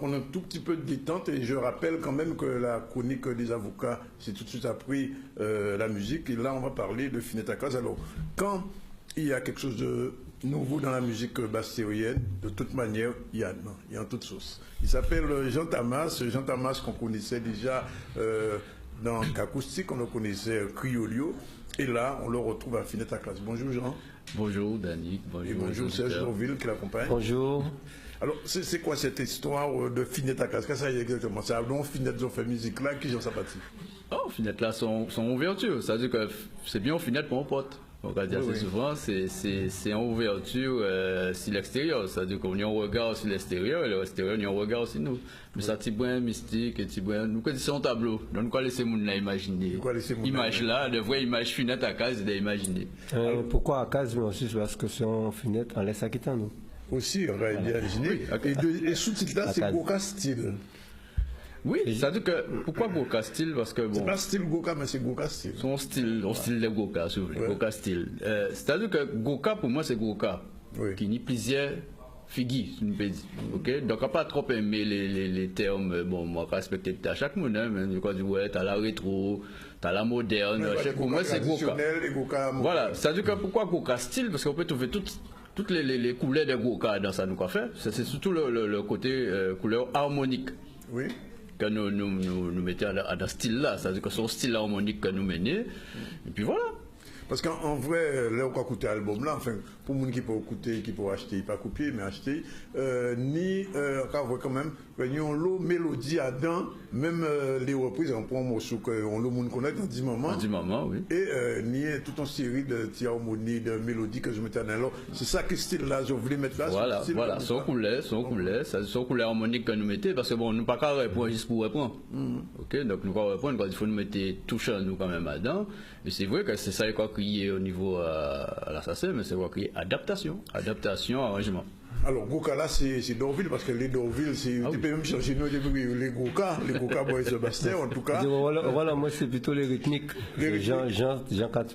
On a un tout petit peu de détente et je rappelle quand même que la chronique des avocats, c'est tout de suite après la musique. Et là, on va parler de Finette Akaz. Alors, quand il y a quelque chose de nouveau dans la musique bastérienne, de toute manière, il y a en toute sauce. Il s'appelle Jean Tamas. Jean Tamas qu'on connaissait déjà dans Kakoustik, on le connaissait Criolio. Et là, on le retrouve à Finette Akaz. Bonjour Jean. Bonjour Dani. Bonjour. Et bonjour Serge Dorville qui l'accompagne. Bonjour. Alors, c'est quoi cette histoire de Finette Akaz? Qu'est-ce que ça y est exactement? C'est donc Finette ont fait musique là, qui j'en sais pas. Oh, Finette là sont ouverture. Ça veut dire que c'est bien Finette pour un pote. On va dire assez souvent, c'est en ouverture sur l'extérieur. Ça veut dire qu'on y a un regard sur l'extérieur et l'extérieur, il y a un regard sur nous. Mais ça, c'est bien mystique, c'est bien. Nous, quand c'est un tableau, donc nous, quoi laisser les gens imaginer. Image là, de vraies images Finette Akaz, d'imaginer. Pourquoi Akaz? Mais aussi parce que c'est un Finette en laisse Aquitaine, nous. Aussi, on va imaginer. Et sous-titre là, c'est Goka Style. Oui, ça veut dire que pourquoi Goka Style? Parce que bon. C'est pas style Goka, mais c'est Goka Style. Son style de Goka, si vous voulez. Goka Style. C'est-à-dire que Goka, pour moi, c'est Goka. Qui nie plusieurs figures, si on peut dire. Ok? Donc, on n'a pas trop aimé les termes. Bon, moi, je respecte à chaque monde, hein, mais je dis, ouais, t'as la rétro, t'as la moderne. Pour moi, c'est Goka. Voilà. C'est-à-dire que pourquoi Goka Style? Parce qu'on peut trouver toutes les couleurs de Goka dans ça, nous quoi faire. C'est surtout le côté couleur harmonique. Oui. Que nous mettons dans ce style-là, c'est-à-dire que son style harmonique que nous menons, et puis voilà. Parce qu'en vrai, là, on va écouter l'album là, enfin, pour les gens qui peuvent écouter, qui peuvent acheter, pas copier, mais acheter, ni, on voit quand même, il y a une mélodie à dedans, même les reprises, on prend un morceau qu'on le monde connaît dans 10 moments. Dans 10 moments, oui. Et ni toute une série de harmonies, de mélodies que je mettais en alors. C'est ça que style là, je voulais mettre là. Voilà, son couleur harmonique que nous mettons, parce que bon, nous pas qu'à répondre juste pour répondre. Ok, donc nous pas répondre, il faut nous mettre touche nous quand même là-dedans. Et c'est vrai que c'est ça quoi crier au niveau à l'assassin, mais c'est quoi crier adaptation, arrangement. Alors, Goka là, c'est Dorville, parce que les Dorville, c'est. Tu peux même changer les Goka, Boy Sébastien, en tout cas. Voilà, moi, c'est plutôt les rythmiques. Jean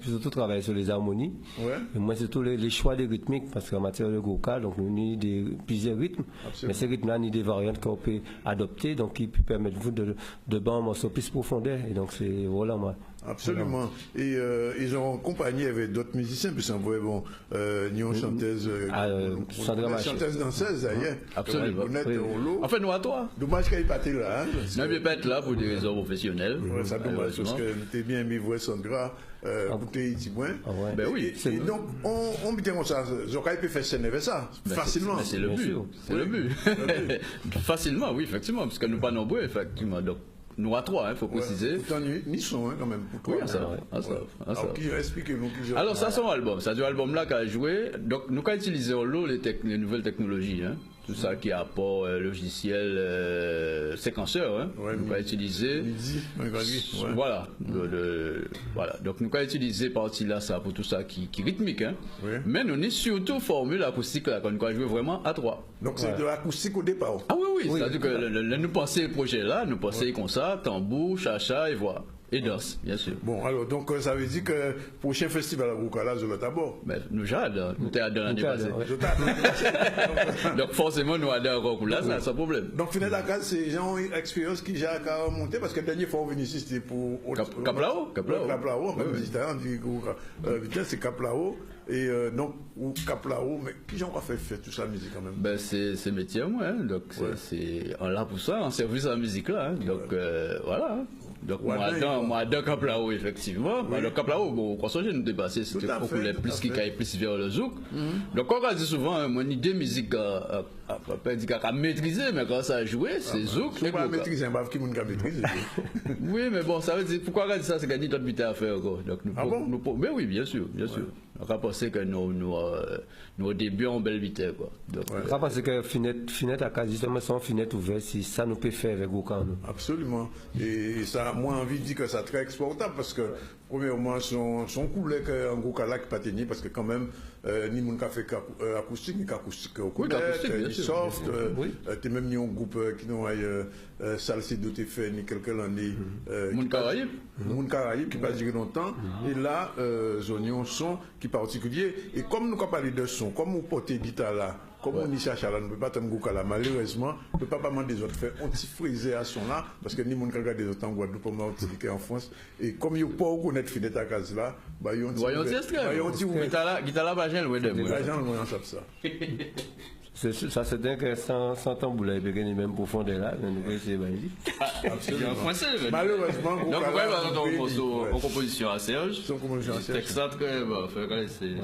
plutôt travaille sur les harmonies. Ouais. Et moi, c'est surtout les choix des rythmiques, parce qu'en matière de Goka, donc, nous avons plusieurs rythmes. Absolument. Mais ces rythmes-là, nous avons des variantes qu'on peut adopter, donc qui peuvent permettre vous de battre un morceau plus profondeur. Et donc, c'est, voilà, moi. Absolument. Et ils ont accompagné avec d'autres musiciens, puis c'est un vrai bon, Nyon chanteuse, chanteuse danseuse d'ailleurs. Absolument. En fait, nous à toi. Dommage qu'elle n'est pas là. Hein, non, mais pas être là pour des raisons professionnelles. Ouais, ça dommage, parce que t'es bien aimé voir Sandra, écouter Itibouin. Ben oui. Et donc, on me dit ça, Zokai peut faire scène avec ça, facilement. C'est le but. C'est le but. Facilement, oui, effectivement, parce que nous pas nombreux, effectivement. Donc, nous à trois, il faut préciser. Pourtant, ni son, hein, quand même. Oui, ça. Alors, expliquez-nous. Alors, ça, c'est un album. Ça, c'est un album-là qu'a joué. Donc, nous, quand utilisons les nouvelles technologies, hein, tout ça qui a apport logiciel séquenceur, hein, nous avons utilisé. Voilà. Voilà. Donc, nous avons utilisé partie là ça pour tout ça qui rythmique. Hein. Mais nous avons surtout formule acoustique là, qu'on a joué vraiment à trois. Donc, c'est de l'acoustique au départ. Ah oui. C'est-à-dire que nous pensons le projet là, nous pensons comme ça, tambour, chacha et voilà. Et danse, bien sûr. Bon, alors, donc, ça veut dire que le prochain festival à Goukala, je le d'abord. Ben, nous j'adore. Nous t'adore l'année passée. Donc, forcément, nous adorons encore là, ça, sans problème. Donc, Finette Akaz, c'est genre une expérience qui j'ai à monter, parce que la dernière fois, on venait ici, c'était pour. Caplao. On dit, c'est Caplao. Et donc, ou Caplao, mais qui j'en fait tout ça, la musique quand même? Ben, c'est métier, moi, hein. Donc, c'est là pour ça, en service à la musique là, hein. Donc, voilà. Hein. Donc, moi, dans Caplao, effectivement. Le Caplao, bon, quand on nous dépassait, c'était beaucoup plus qui caille plus vers le zouk. Donc, quand on dit souvent, mon idée musique, pas dire qu'à maîtriser, mais quand ça a joué, c'est zouk. C'est pas maîtriser, pas qui m'a maîtrisé. Oui, mais bon, ça veut dire, pourquoi on dit ça, c'est gagner notre but à faire, quoi. Donc, mais oui, bien sûr. On va penser que nos débuts en belle vitesse, quoi. On va penser que Finette Akaz, justement, son Finette ouvert, si ça nous peut faire avec Goka. Absolument. Et ça, moi, envie de dire que c'est très exportable, parce que, premièrement, son couleur en Goka là qui pas tenu, parce que quand même, ni mon café acoustique, ni acoustique au côté, ni soft, t'es même ni un groupe qui n'ont salsé de t'es fait, ni quelques années. Moun Caraïbe, qui pas durer longtemps. Et là, Zonion son qui particulier. Et comme nous avons parlé de son, comme vous portez guitare là, comme on y cherche là, on ne peut pas t'en goûter là. Malheureusement, on ne peut pas demander des autres faire un petit frisé à son là, parce que ni mon regarde des autres en Guadeloupe, en France. Et comme il n'y a pas beaucoup de fenêtres à case là, bah, il y a un petit guitare bagel, oui, ça c'est intéressant, sans tamboula, et puis même profondeur là, nous essayer de absolument. Malheureusement, donc, vous voyez, en composition à Serge. Son composition à Serge. Texte très bon, faire laisser.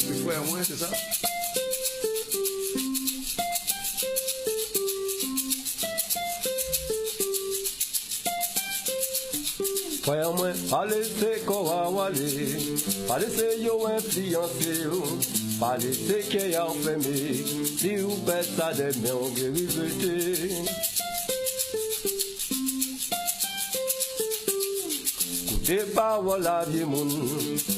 Le frère moins, c'est ça? Frère moi, pas laisser quoi aller, pas laisser yo influencer, pas laisser qu'il y a enfermé, si vous faites ça des mains, on guérit. Écoutez parole la vie moun,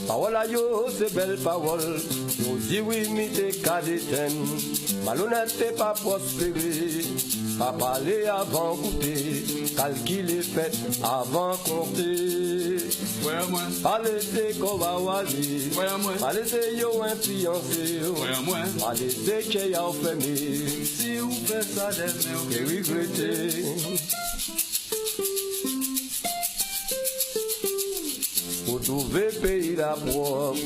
parole à yo c'est belle parole, yo dit oui mi te cadeten, malhonnêteté pas prospérer. Pas parler avant goûter, calculer fait avant compter. Ouais, moi. Pas laisser qu'on va aller. Ouais, moi. Pas laisser yo influencer. Ouais, moi. Pas laisser qu'il y a enfermé. Si vous faites ça, vous regrettez. Pour trouver pays la propre,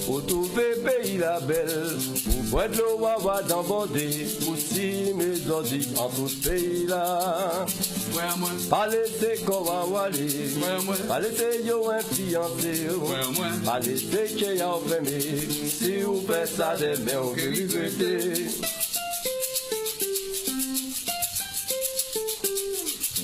pour trouver pays la belle, pour boire de l'eau wawa dans bordé, pour si mes ordi en tout pays là. Ouais, moi. Pas laisser qu'on va aller, ouais, moi. Pas laisser yo influencer, ouais, moi. Pas laisser qu'il y a enfermé, si vous faites ça demain, vous regrettez.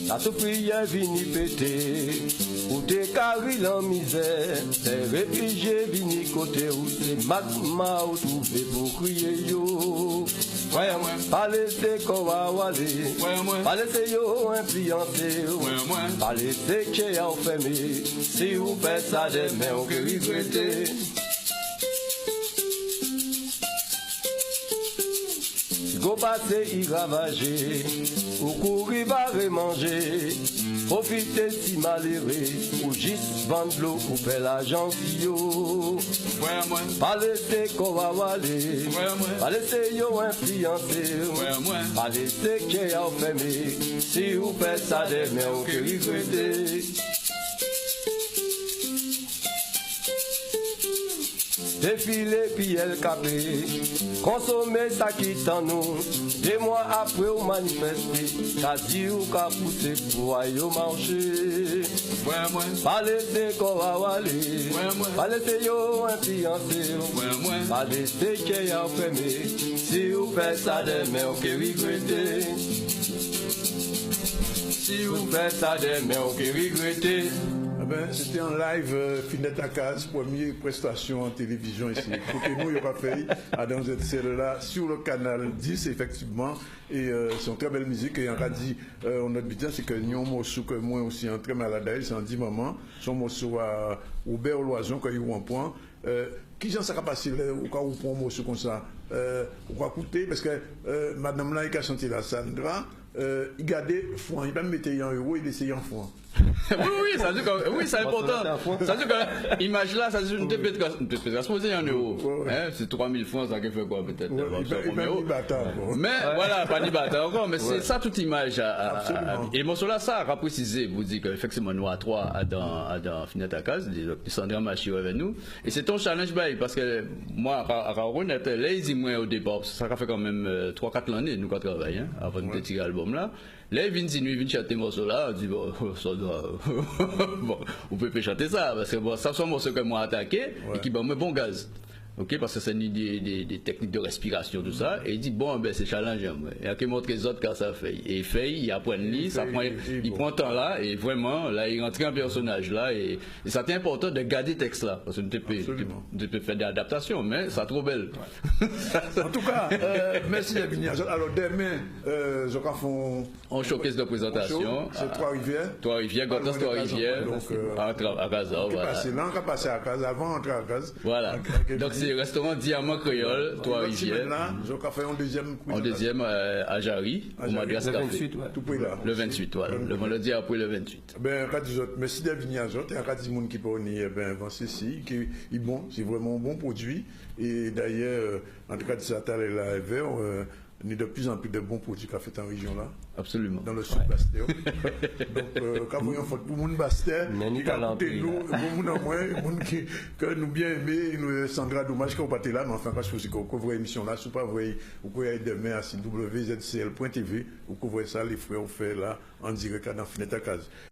La prière vini pété, ou te carré en misère, les réfugiés vini côté où c'est magma ou trouvé pour crier yo. Ouais, moi. Pas laisser qu'on va aller, ouais, moi. Pas laisser yo influencer, ouais, moi. Pas laisser qu'il y a enfermé, si vous faites ça demain, on peut regretter. Go passer y ravager, ou courir barrer manger, profiter si malheureux, ou juste vendre l'eau ou faire l'argent yo. Ouais, moi. Pas laisser qu'on va aller, ouais, moi. Pas laisser yo influencer, ouais, moi. Pas laisser qu'il y a enfermé, si vous faites ça demain, on peut regretter. Défiler puis elle capé, consommer ça qui t'en nous. Des mois après on manifester, t'as dit ou qu'a poussé pour aller au marché. Ouais, moi. Pas laisser qu'on va aller, ouais, moi. Pas laisser yo influencer, ouais, moi. Pas laisser qu'il y a enfermé, si vous faites ça demain, on peut regretter. Si vous faites ça demain, on peut regretter. C'était en live Finette à Case, première prestation en télévision ici. Côté nous, il n'y a pas fait dans cette série-là sur le canal 10, effectivement. Et c'est une très belle musique. Et on a dit, notre but, c'est que nous avons un morceau que moi aussi en très malade, c'est en 10 moments. Son morceau à Aubert Loison, quand il y a un point. Qui j'en sais pas si ou quand on prend un morceau comme ça, on va écouter, parce que madame là, il a chanté la Sandra. Il gardait foin, il ne pas me mettre en euro, il essayait en foin. oui, ça dit que, oui, c'est important. Ça dit que l'image là, ça dit une peut-être exposer en euros. C'est 3000 francs, ça fait quoi peut-être. Mais voilà, pas ni bâtard encore, mais c'est ça toute image. Et le morceau là, ça a précisé, vous dites qu'effectivement nous à 3 dans Finette à Case, Sandra Machi avec nous. Et c'est ton challenge parce que moi, à Cameroun, là, il dit moi au départ, ça fait quand même 3-4 années nous qu'on travaille avant de tirer l'album là. Là, il vient chanter ce morceau-là, il dit, bon, ça doit. Bon, vous pouvez chanter ça, parce que bon, ça, c'est un morceau que moi attaqué, et qui me bon gaz. Ok, parce que c'est des techniques de respiration, tout ça. Et il dit, bon, ben, c'est challengeant. Il y a que montrer les autres quand ça fait. Et il fait, il apprend lui, ça prend, il prend temps là, et vraiment, là, il rentre en personnage là, et ça c'est important de garder le texte là. Parce que tu peux faire des adaptations, mais ça trop belle. Ouais. En tout cas, merci Lavinia. Alors, demain, je crois qu'on. On showcase de présentation. C'est Trois-Rivières. Trois-Rivières, Gotas Trois-Rivières. À Gaza, voilà. On va passer là, on va passer à Gaza avant d'entrer à Gaza. Voilà. Donc, c'est restaurant Diamant Créole, Trois-Rivières. Je vais faire un deuxième. En deuxième à Jarry, au Madras Café. Le 28, voilà. Le vendredi après le 28. Ben, merci d'avoir venu à Jot. Il y a des gens qui peuvent venir avancer ici, qui est bon, c'est vraiment un bon produit. Et d'ailleurs, en tout cas, de ça, la vert, il y a de plus en plus de bons produits qu'a fait en région là. Absolument. Dans le sud Bastet. Donc, quand vous avez fait pour le monde Bastet, il a coûté nous, pour nous en moins, que nous bien aimé, nous Sandra, dommage qu'on pas là, mais enfin, quand je fais qu'on couvre l'émission là, si vous pouvez aller demain à www.zcl.tv, vous couvrez ça, les frères, on fait là, en direct dans Fenêtre à Case.